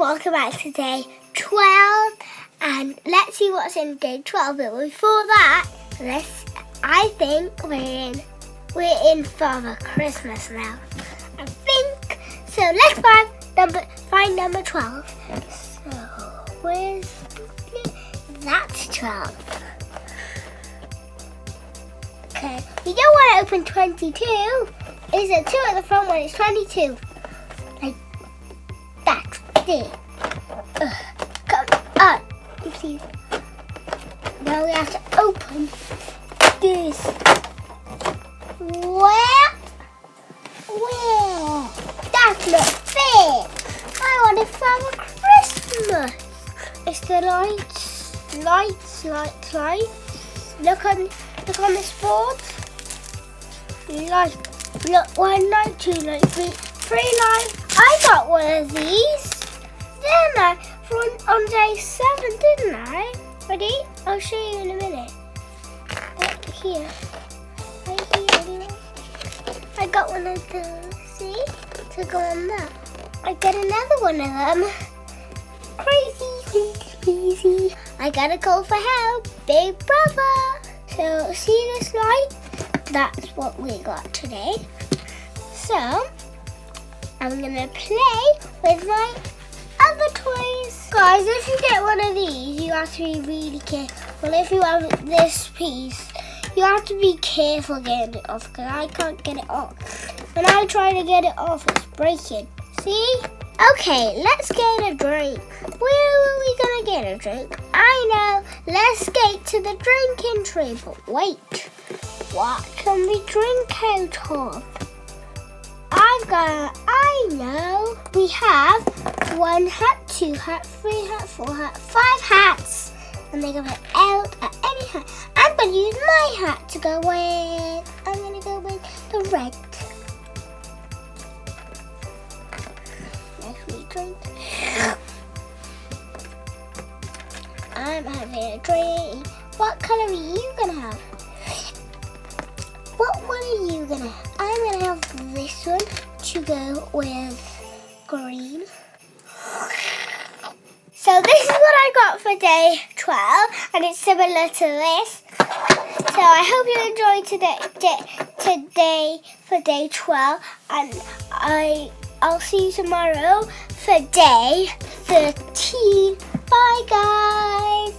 welcome back to day 12 and let's see what's in day 12. But before that, I think we're in Father Christmas now. I think. So let's find number 12. So where's that's 12. Okay, you don't want to open 22. Is it 2 at the front when it's 22? Like that. There. Come on. Oopsie. Now we have to open this. Where? That's not fair. I want it for Christmas. It's the lights. Look on this board. Look, 1 light, 2 light, 3 light. I got one of these. Didn't I? On day 7, didn't I? Ready? I'll show you in a minute. Here. Right here. I got one of those. See? To go on that. I get another one of them. Crazy. I gotta call for help. Big brother. So, see this light? That's what we got today. So, I'm gonna play with my other toys. Guys, if you get one of these, you have to be really careful. If you have this piece, you have to be careful getting it off because I can't get it off. When I try to get it off, it's breaking. See? Okay, let's get a drink. Where are we gonna get a drink? I know. Let's skate to the drinking tree. But wait, what can we drink out of? I know. We have 1 hat, 2 hat, 3 hat, 4 hat, 5 hats. And they can put out at any hat. I'm going to use my hat to go with. I'm going to go with the red. Next we drink. I'm having a drink. What color are you going to have? What one are you going to have? I'm going to have this one to go with green. So this is what I got for day 12, and it's similar to this. So I hope you enjoyed today for day 12, and I'll see you tomorrow for day 13. Bye, guys.